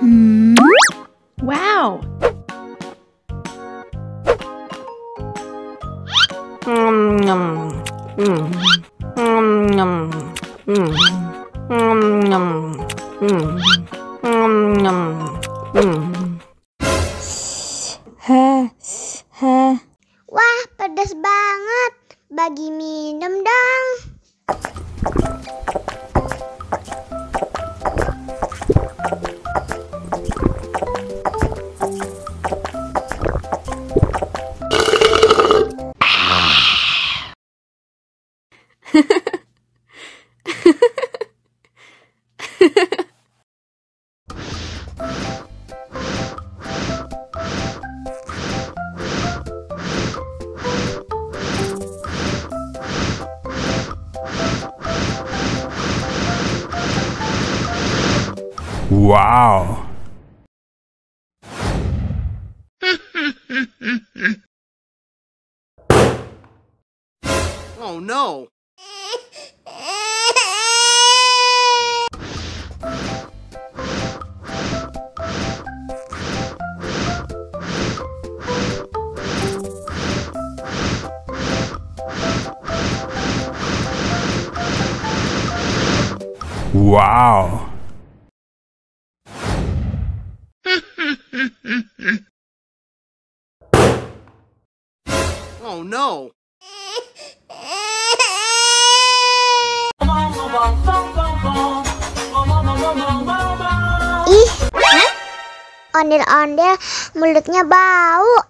Wow. Wah, pedas banget. Bagi minum dong. Wow. Oh no. Wow. Oh no. Ih, ondel-ondel mulutnya bau.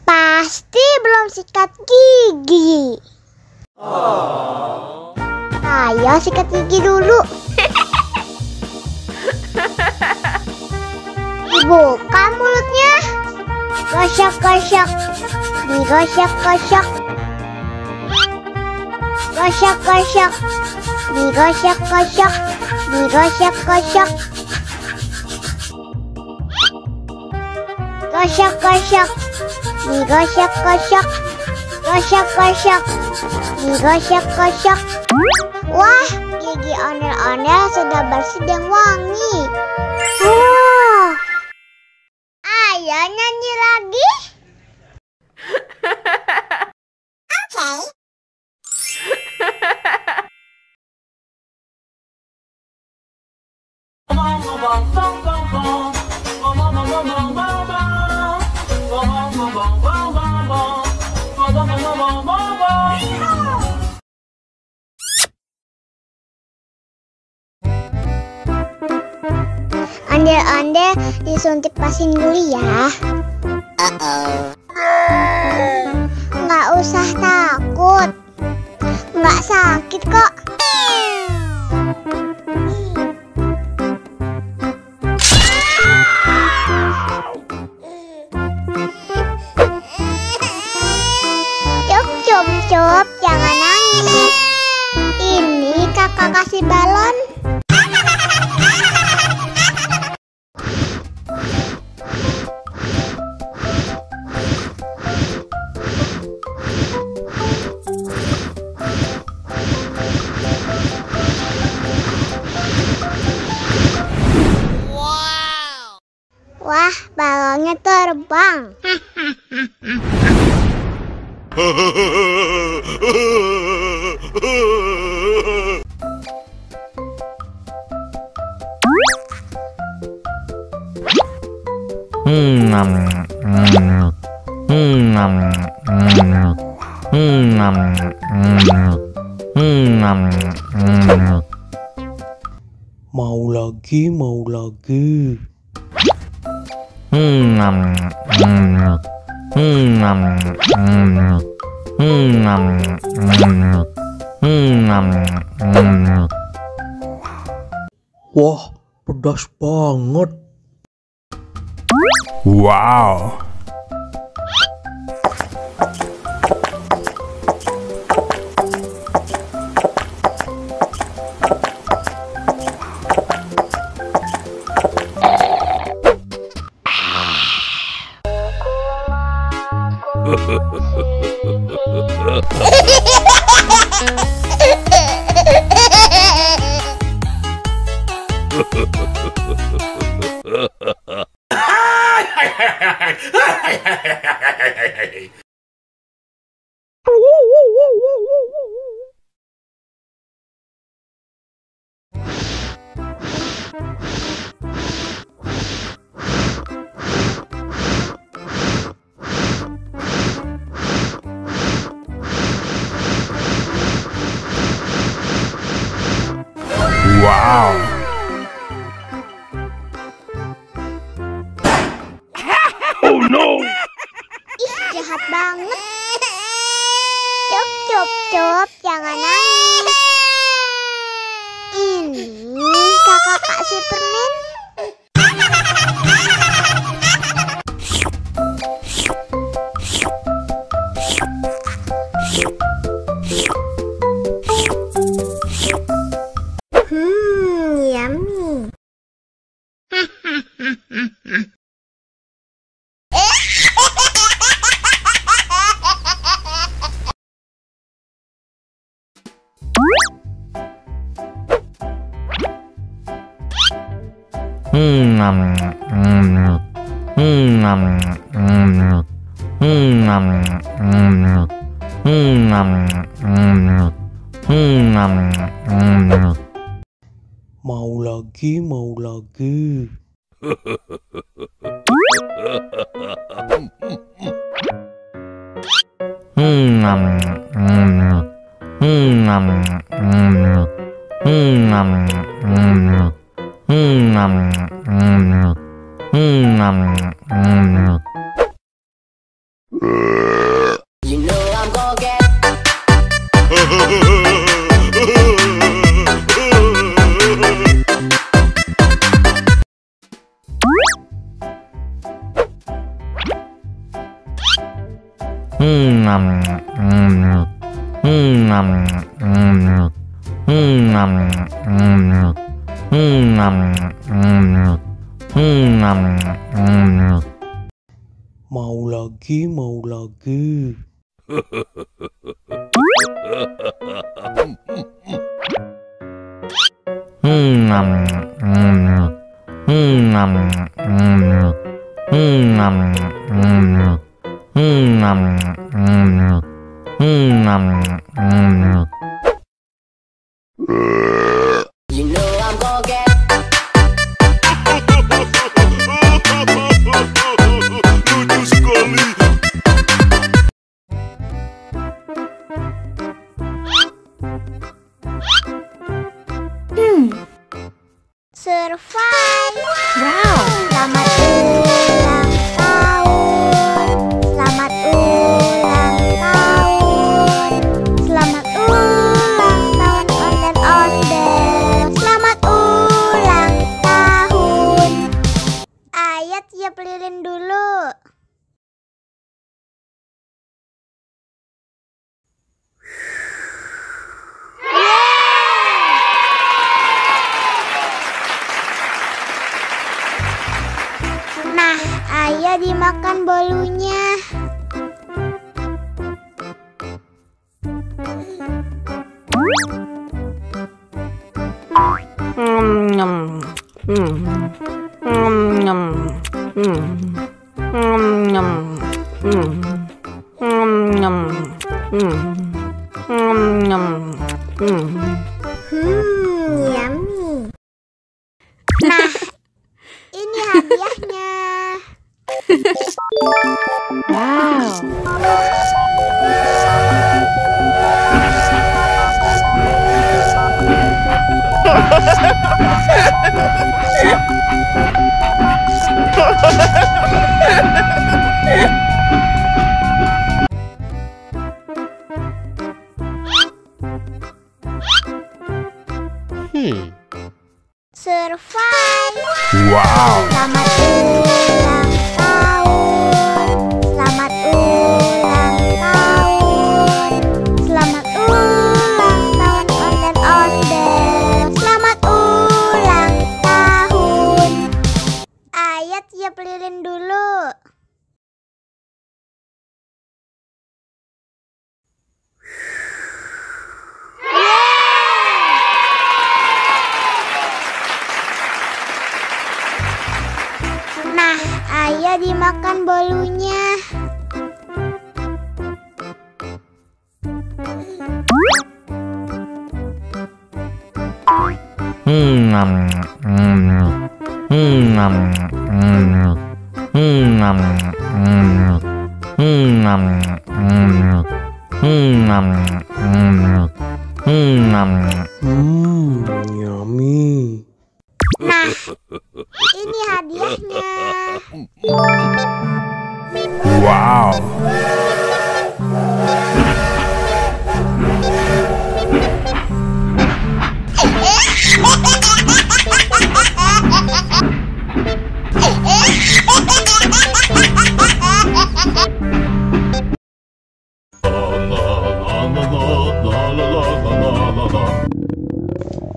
Pasti belum sikat gigi. Ayo sikat gigi dulu. Dibuka mulutnya. Gosok-gosok. Digosok-gosok. Gosok-gosok. Digosok-gosok. Digosok-gosok. Gosok-gosok. Digosok-gosok. Gosok-gosok. Digosok-gosok. Wah, gigi ondel-ondel sudah bersih dan wangi. Ayo nyanyi lagi. Oke. Ondel-ondel disuntik vaksin dulu ya. Nggak usah takut. Nggak sakit kok. Cup, jangan nangis. Ini kakak kasih balon. Wah, balonnya terbang. Mau lagi, mau lagi. Wah, pedas banget. Wow. Wow. Oh no. Ih, jahat banget. Cup, jangan nangis. Ini kakak Kak Superman. Yummy. Mau lagi, mau lagi. Mau lagi, mau lagi. Survive. Wow. Selamat ulang tahun. Selamat ulang tahun. Selamat ulang tahun Onden Osbel. Selamat ulang tahun. Ayat tiup lilin dulu. Nah, ayo dimakan bolunya. Yummy. Nah, ini hadiahnya. Survive. Wow. Selamat ulang tahun. Selamat ulang tahun. Selamat ulang tahun Onden Osbel. Selamat ulang tahun. Ayat tiup lilin dulu. Nah, ayo dimakan bolunya. Yummy. Nah, ini hadiahnya. Wow.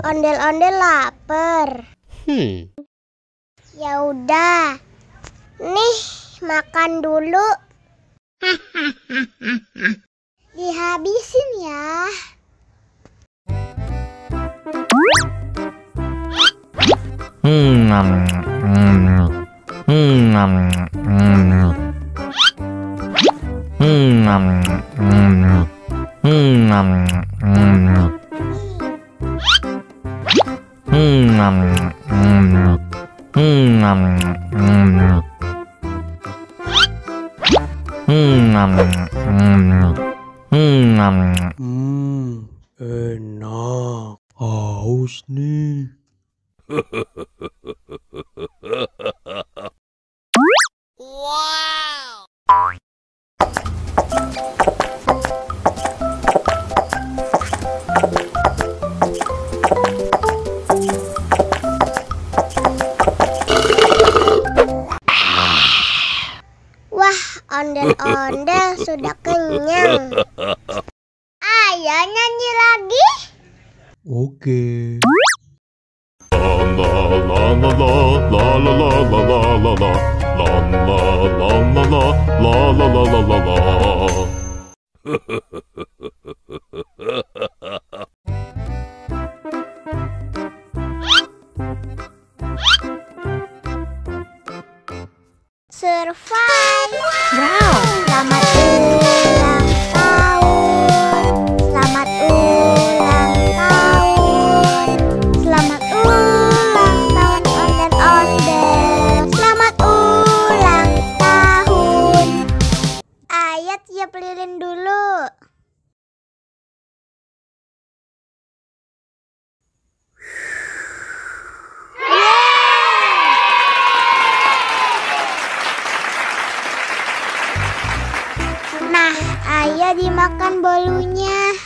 Ondel-ondel lapar. Ya udah. Nih, makan dulu. Dihabisin ya. Enak. Haus nih. Wah, ondel-ondel sudah kenyang. Ayo nyanyi lagi. Oke. Survive. Wow. Selamat ulang tahun. Selamat ulang tahun. Selamat ulang tahun ondel-ondel. Selamat ulang tahun. Ayo tiup lilin dulu. Nah, ayo dimakan bolunya.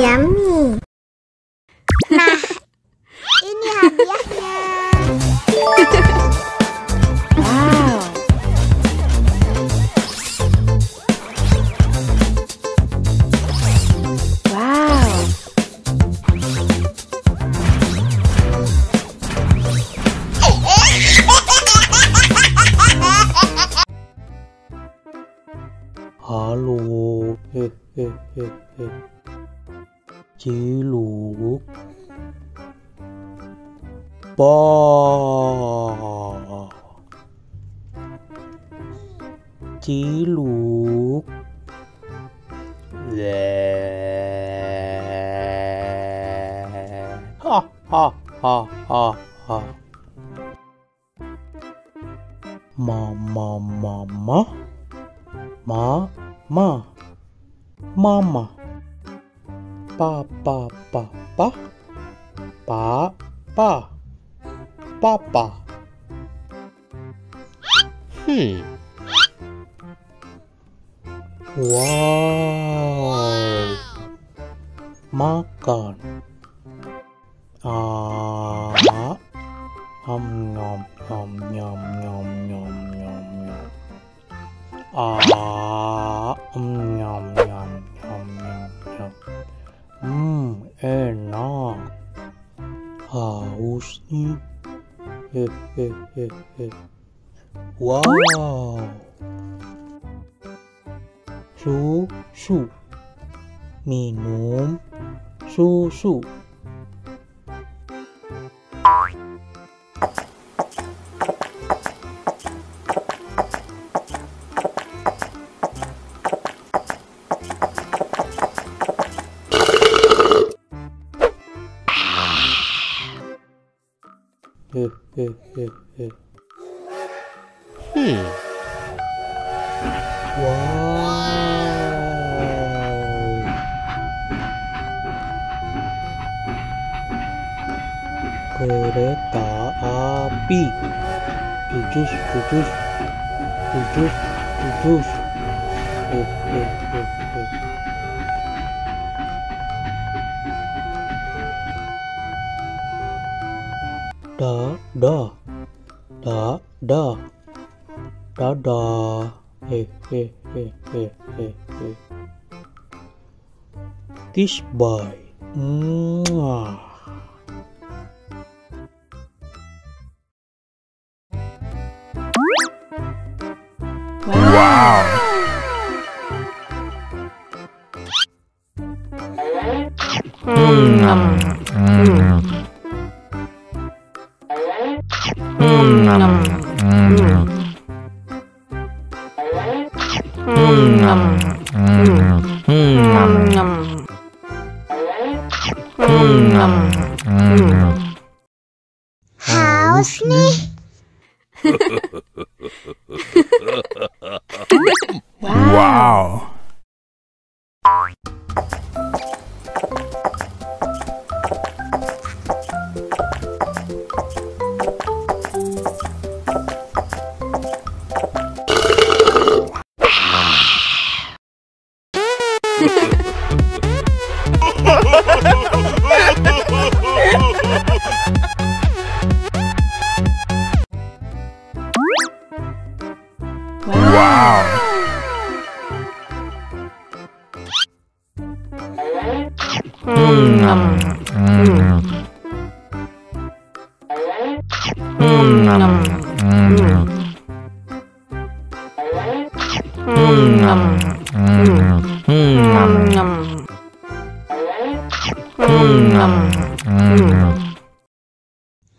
Yummy. Nah, ini hadiahnya. Wow. Wow. Halo. Ciluk. Ba. Ciluk. Ha ha ha ha ha. Mama mama. Mama. Papa. Papa. Wow. Makan. Nyom. Enak. Haus nih. Wow. susu. Minum susu. Wow. Kereta api. Jujus, jujus, jujus, jujus. Da, da, da, da, da, da. This boy. Mwah. Wow. Haus nih. Wow. Wow.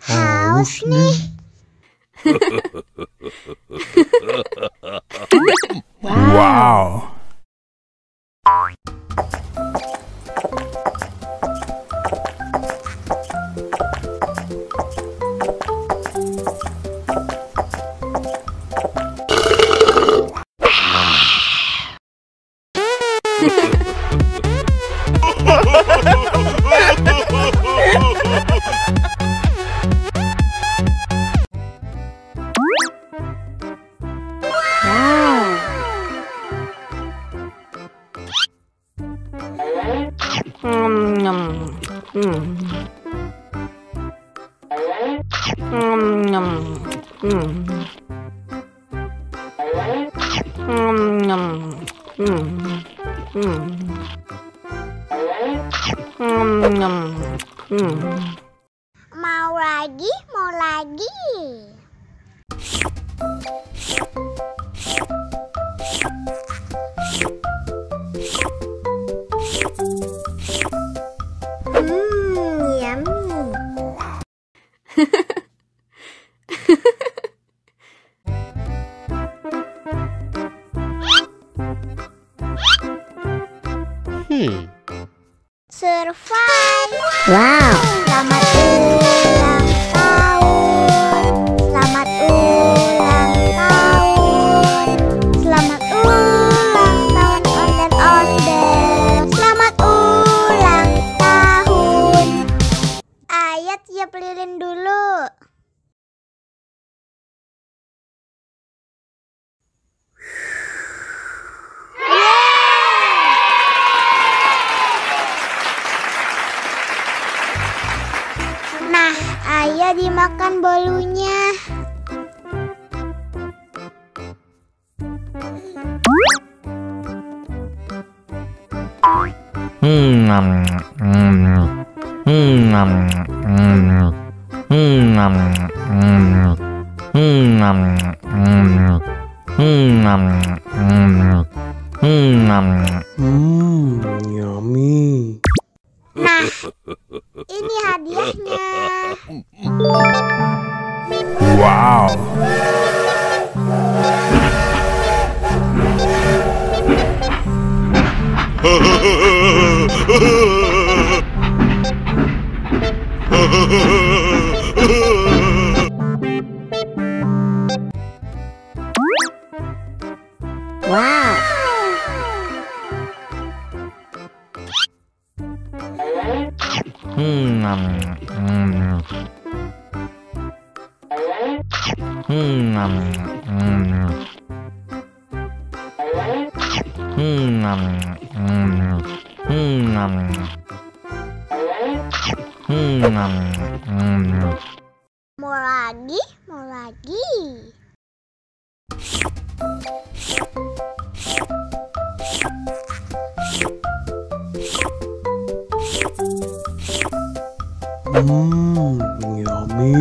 Haus nih. Wow. Mau lagi, mau lagi. Yummy. Survive. Wow. Selamat ulang tahun. Selamat ulang tahun. Selamat ulang tahun Onder-Onder. Selamat ulang tahun. Ayat tiup lilin dulu. Nah, ayo dimakan bolunya. Yummy. Nah, ini hadiahnya. Wow. Wow. Mau lagi, mau lagi. Yummy.